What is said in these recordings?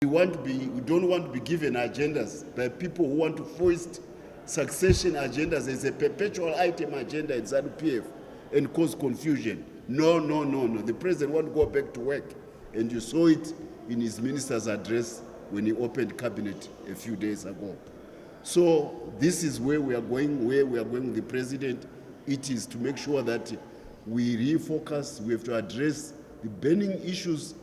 We don't want to be given agendas by people who want to foist succession agendas as a perpetual item agenda in ZANU-PF and cause confusion. No. The president wants to go back to work, and you saw it in his minister's address when he opened cabinet a few days ago. So this is where we are going with the president. It is to make sure that we refocus. We have to address the burning issues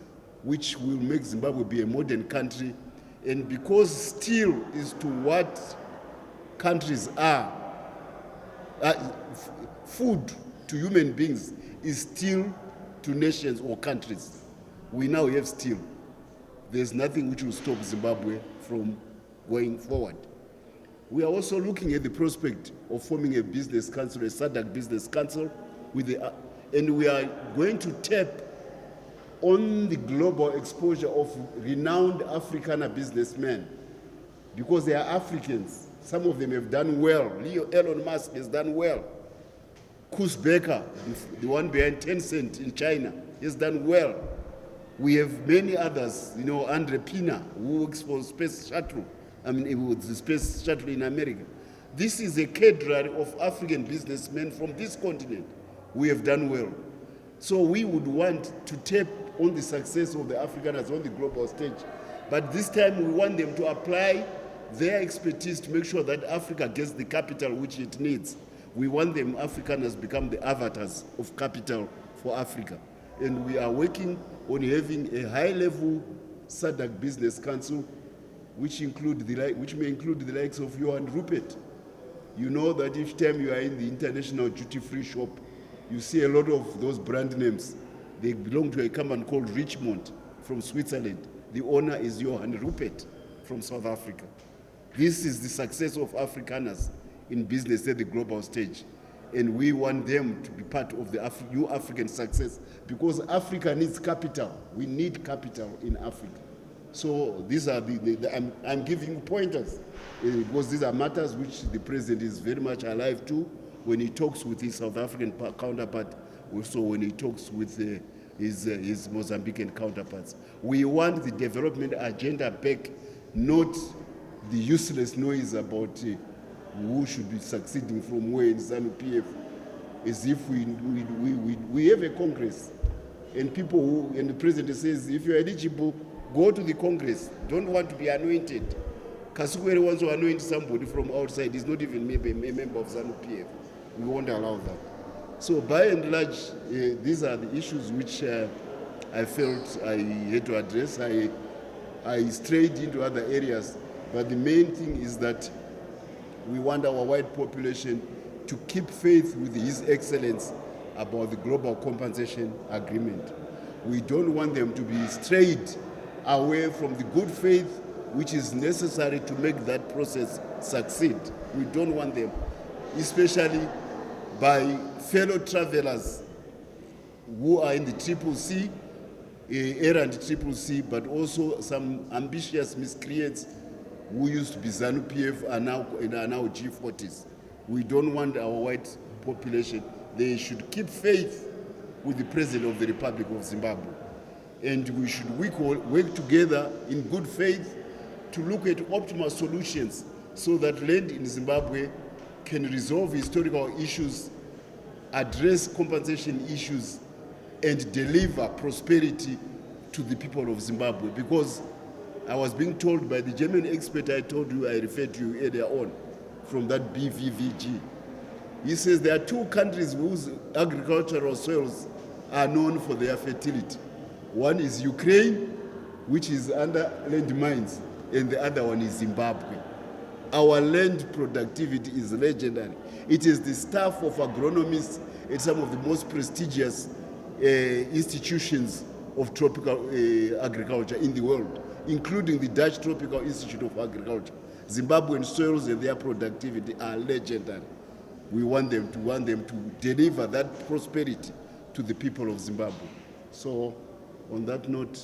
which will make Zimbabwe be a modern country. And because steel is to what countries are, food to human beings is steel to nations or countries. We now have steel. There's nothing which will stop Zimbabwe from going forward. We are also looking at the prospect of forming a business council, a SADC business council, and we are going to tap on the global exposure of renowned Afrikaner businessmen, because they are Africans. Some of them have done well. Elon Musk has done well. Koos Becker, the one behind Tencent in China, has done well. We have many others, Andre Pina, who works for Space Shuttle. It was the Space Shuttle in America. This is a cadre of African businessmen from this continent. We have done well. So we would want to tap on the success of the Afrikaners on the global stage. But this time we want them to apply their expertise to make sure that Africa gets the capital which it needs. We want them, Afrikaners, become the avatars of capital for Africa. And we are working on having a high-level SADC business council which may include the likes of Johan Rupert. You know that each time you are in the international duty-free shop, you see a lot of those brand names. They belong to a company called Richmond from Switzerland. The owner is Johan Rupert from South Africa. This is the success of Afrikaners in business at the global stage. And we want them to be part of the new African success, because Africa needs capital. We need capital in Africa. So these are I'm giving you pointers, because these are matters which the president is very much alive to when he talks with his South African counterpart, also when he talks with his Mozambican counterparts. We want the development agenda back, not the useless noise about who should be succeeding from where in ZANU-PF, as if we have a Congress, and and the president says, if you're eligible, go to the Congress. Don't want to be anointed. Kasukwere wants to anoint somebody from outside. He's not even maybe a member of ZANU-PF. We won't allow that. So by and large, these are the issues which I felt I had to address. I strayed into other areas, but the main thing is that we want our white population to keep faith with His Excellence about the Global Compensation Agreement. We don't want them to be strayed away from the good faith which is necessary to make that process succeed. We don't want them, especially by fellow travelers who are in the CCC, errant CCC, but also some ambitious miscreants who used to be ZANU-PF are now G40s. We don't want our white population. They should keep faith with the President of the Republic of Zimbabwe. And we should work together in good faith to look at optimal solutions so that land in Zimbabwe can resolve historical issues, address compensation issues, and deliver prosperity to the people of Zimbabwe. Because I was being told by the German expert I told you, I referred to you earlier on, from that BVVG. He says there are two countries whose agricultural soils are known for their fertility. One is Ukraine, which is under landmines, and the other one is Zimbabwe. Our land productivity is legendary. It is the staff of agronomists at some of the most prestigious institutions of tropical agriculture in the world, including the Dutch Tropical Institute of Agriculture. Zimbabwean soils and their productivity are legendary. We want them to deliver that prosperity to the people of Zimbabwe. So, on that note,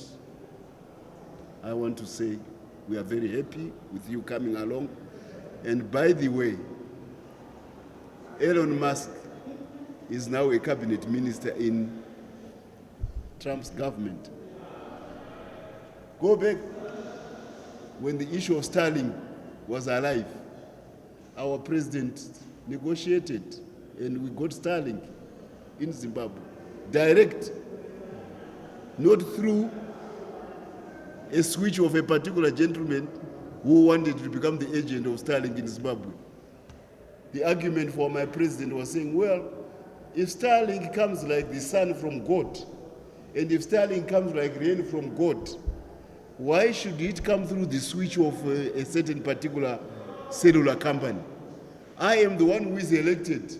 I want to say we are very happy with you coming along. And by the way, Elon Musk is now a cabinet minister in Trump's government. Go back when the issue of Sterling was alive, our president negotiated and we got Sterling in Zimbabwe. Direct, not through a switch of a particular gentleman who wanted to become the agent of Sterling in Zimbabwe. The argument for my president was saying, well, if Sterling comes like the sun from God, and if Sterling comes like rain from God, why should it come through the switch of a certain particular cellular company? I am the one who is elected.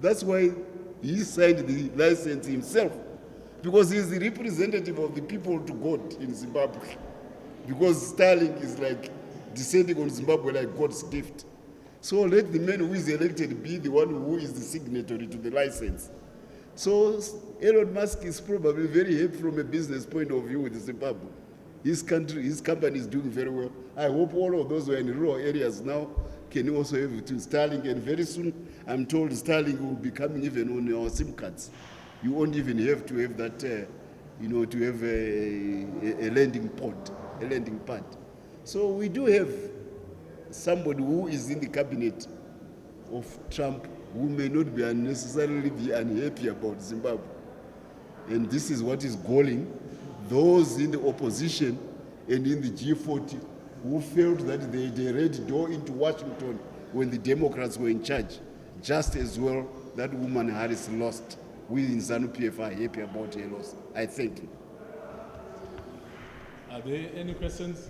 That's why he signed the license himself, because he is the representative of the people to God in Zimbabwe. Because Sterling is like descending on Zimbabwe like God's gift. So let the man who is elected be the one who is the signatory to the license. So Elon Musk is probably very happy from a business point of view with Zimbabwe. His company is doing very well. I hope all of those who are in rural areas now can also have it to Sterling, and very soon I'm told Sterling will be coming even on our SIM cards. You won't even have to have that, to have a landing pad. So we do have somebody who is in the cabinet of Trump who may not be unnecessarily be unhappy about Zimbabwe. And this is what is galling those in the opposition and in the G40 who felt that they had a red door into Washington when the Democrats were in charge. Just as well, that woman Harris lost. We in ZANU-PF are happy about her loss. I thank you. Are there any questions?